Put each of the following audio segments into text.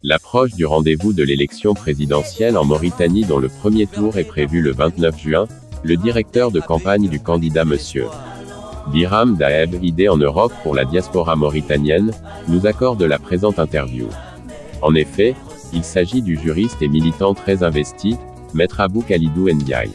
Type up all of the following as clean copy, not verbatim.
L'approche du rendez-vous de l'élection présidentielle en Mauritanie dont le premier tour est prévu le 29 juin, le directeur de campagne du candidat M. Biram Daeb, idée en Europe pour la diaspora mauritanienne, nous accorde la présente interview. En effet, il s'agit du juriste et militant très investi, Maître Abou Khalidou Ndiaye.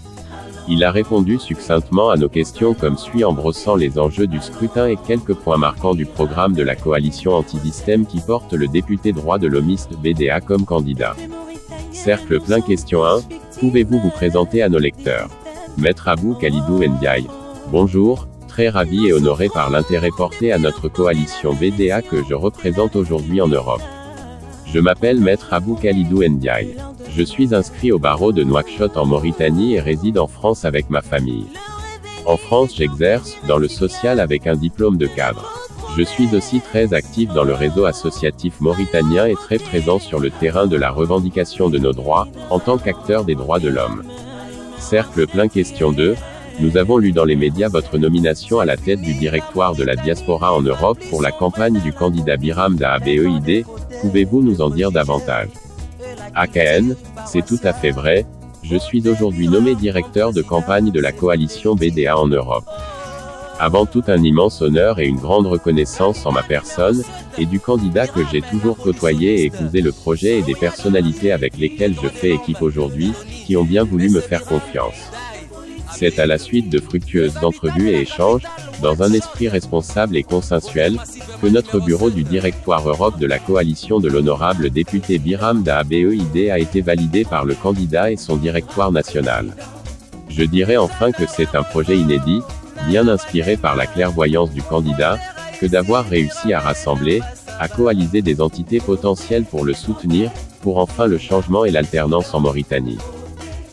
Il a répondu succinctement à nos questions comme suit en brossant les enjeux du scrutin et quelques points marquants du programme de la coalition anti-système qui porte le député droit de l'homiste BDA comme candidat. Cercle plein question 1, pouvez-vous vous présenter à nos lecteurs? Maître Abou Khalidou Ndiaye. Bonjour, très ravi et honoré par l'intérêt porté à notre coalition BDA que je représente aujourd'hui en Europe. Je m'appelle Maître Abou Khalidou Ndiaye. Je suis inscrit au barreau de Nouakchott en Mauritanie et réside en France avec ma famille. En France, j'exerce dans le social avec un diplôme de cadre. Je suis aussi très actif dans le réseau associatif mauritanien et très présent sur le terrain de la revendication de nos droits, en tant qu'acteur des droits de l'homme. Cercle plein question 2. Nous avons lu dans les médias votre nomination à la tête du directoire de la diaspora en Europe pour la campagne du candidat Biram Daeb. Pouvez-vous nous en dire davantage? AKN, c'est tout à fait vrai, je suis aujourd'hui nommé directeur de campagne de la coalition BDA en Europe. Avant tout un immense honneur et une grande reconnaissance en ma personne, et du candidat que j'ai toujours côtoyé et épousé le projet et des personnalités avec lesquelles je fais équipe aujourd'hui, qui ont bien voulu me faire confiance. C'est à la suite de fructueuses entrevues et échanges, dans un esprit responsable et consensuel, que notre bureau du directoire Europe de la coalition de l'honorable député Biram Daeb a été validé par le candidat et son directoire national. Je dirais enfin que c'est un projet inédit, bien inspiré par la clairvoyance du candidat, que d'avoir réussi à rassembler, à coaliser des entités potentielles pour le soutenir, pour enfin le changement et l'alternance en Mauritanie.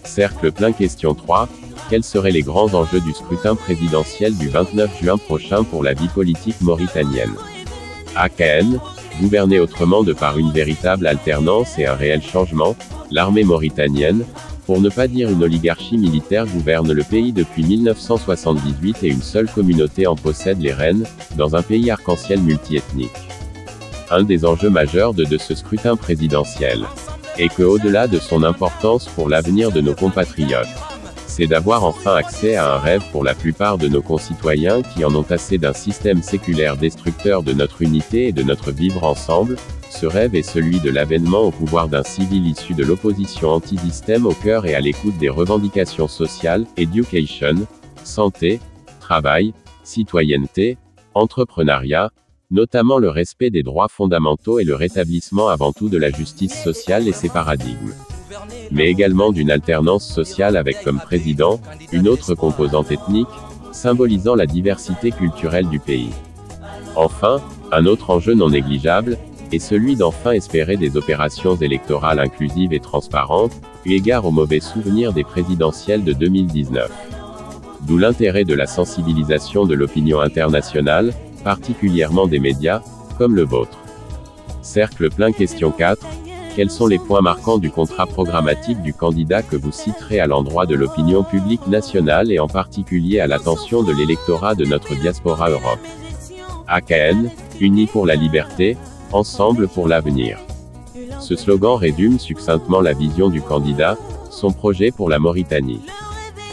Cercle plein question 3. Quels seraient les grands enjeux du scrutin présidentiel du 29 juin prochain pour la vie politique mauritanienne? AKN, gouverner autrement de par une véritable alternance et un réel changement, l'armée mauritanienne, pour ne pas dire une oligarchie militaire gouverne le pays depuis 1978 et une seule communauté en possède les rênes, dans un pays arc-en-ciel multiethnique. Un des enjeux majeurs de ce scrutin présidentiel est que au-delà de son importance pour l'avenir de nos compatriotes, c'est d'avoir enfin accès à un rêve pour la plupart de nos concitoyens qui en ont assez d'un système séculaire destructeur de notre unité et de notre vivre ensemble. Ce rêve est celui de l'avènement au pouvoir d'un civil issu de l'opposition anti-système au cœur et à l'écoute des revendications sociales, éducation, santé, travail, citoyenneté, entrepreneuriat, notamment le respect des droits fondamentaux et le rétablissement avant tout de la justice sociale et ses paradigmes. Mais également d'une alternance sociale avec comme président, une autre composante ethnique, symbolisant la diversité culturelle du pays. Enfin, un autre enjeu non négligeable, est celui d'enfin espérer des opérations électorales inclusives et transparentes, eu égard aux mauvais souvenirs des présidentielles de 2019. D'où l'intérêt de la sensibilisation de l'opinion internationale, particulièrement des médias, comme le vôtre. Cercle plein question 4. Quels sont les points marquants du contrat programmatique du candidat que vous citerez à l'endroit de l'opinion publique nationale et en particulier à l'attention de l'électorat de notre diaspora Europe? AKN, unis pour la liberté, ensemble pour l'avenir. Ce slogan résume succinctement la vision du candidat, son projet pour la Mauritanie.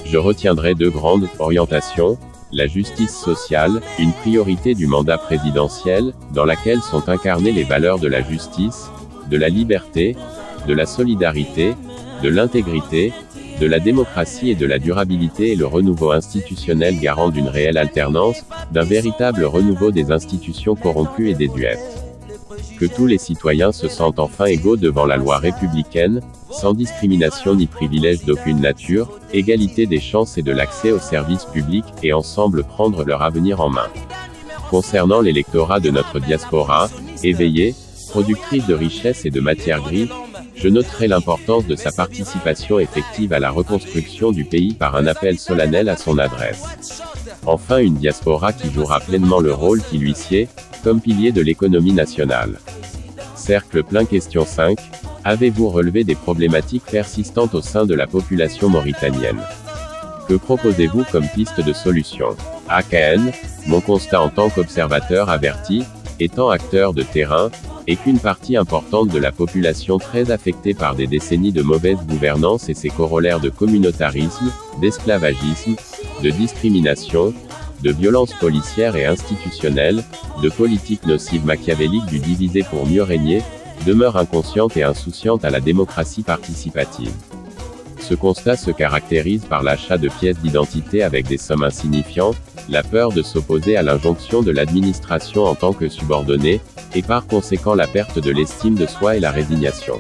Je retiendrai deux grandes orientations, la justice sociale, une priorité du mandat présidentiel, dans laquelle sont incarnées les valeurs de la justice, de la liberté, de la solidarité, de l'intégrité, de la démocratie et de la durabilité et le renouveau institutionnel garant d'une réelle alternance, d'un véritable renouveau des institutions corrompues et désuètes. Que tous les citoyens se sentent enfin égaux devant la loi républicaine, sans discrimination ni privilège d'aucune nature, égalité des chances et de l'accès aux services publics, et ensemble prendre leur avenir en main. Concernant l'électorat de notre diaspora, éveillé, productrice de richesses et de matières grises, je noterai l'importance de sa participation effective à la reconstruction du pays par un appel solennel à son adresse. Enfin une diaspora qui jouera pleinement le rôle qui lui sied, comme pilier de l'économie nationale. Cercle plein question 5. Avez-vous relevé des problématiques persistantes au sein de la population mauritanienne? Que proposez-vous comme piste de solution? AKN, mon constat en tant qu'observateur averti, étant acteur de terrain, et qu'une partie importante de la population très affectée par des décennies de mauvaise gouvernance et ses corollaires de communautarisme, d'esclavagisme, de discrimination, de violences policières et institutionnelles, de politiques nocives machiavéliques du diviser pour mieux régner, demeure inconsciente et insouciante à la démocratie participative. Ce constat se caractérise par l'achat de pièces d'identité avec des sommes insignifiantes, la peur de s'opposer à l'injonction de l'administration en tant que subordonné, et par conséquent la perte de l'estime de soi et la résignation.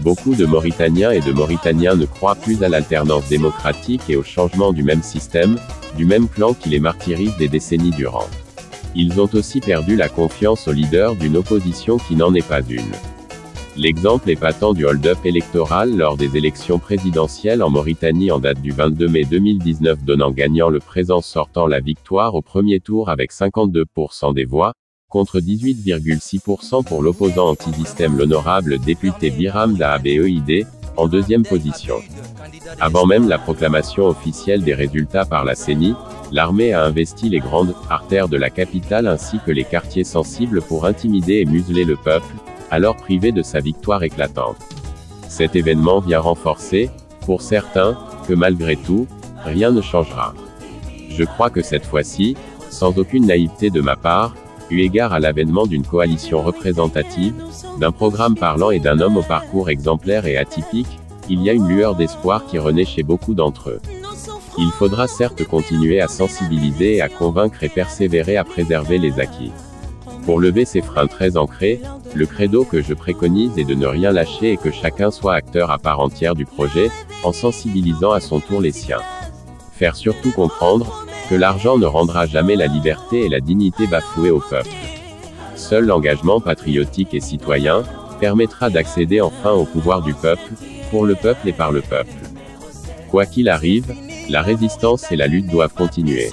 Beaucoup de Mauritaniens et de Mauritaniens ne croient plus à l'alternance démocratique et au changement du même système, du même clan qui les martyrise des décennies durant. Ils ont aussi perdu la confiance aux leaders d'une opposition qui n'en est pas une. L'exemple épatant du hold-up électoral lors des élections présidentielles en Mauritanie en date du 22 mai 2019 donnant gagnant le présent sortant la victoire au premier tour avec 52% des voix, contre 18,6% pour l'opposant anti-système l'honorable député Biram Dahabeid, en deuxième position. Avant même la proclamation officielle des résultats par la CENI, l'armée a investi les grandes artères de la capitale ainsi que les quartiers sensibles pour intimider et museler le peuple, alors privé de sa victoire éclatante. Cet événement vient renforcer, pour certains, que malgré tout, rien ne changera. Je crois que cette fois-ci, sans aucune naïveté de ma part, eu égard à l'avènement d'une coalition représentative, d'un programme parlant et d'un homme au parcours exemplaire et atypique, il y a une lueur d'espoir qui renaît chez beaucoup d'entre eux. Il faudra certes continuer à sensibiliser et à convaincre et persévérer à préserver les acquis. Pour lever ces freins très ancrés, le credo que je préconise est de ne rien lâcher et que chacun soit acteur à part entière du projet, en sensibilisant à son tour les siens. Faire surtout comprendre que l'argent ne rendra jamais la liberté et la dignité bafouées au peuple. Seul l'engagement patriotique et citoyen permettra d'accéder enfin au pouvoir du peuple, pour le peuple et par le peuple. Quoi qu'il arrive, la résistance et la lutte doivent continuer.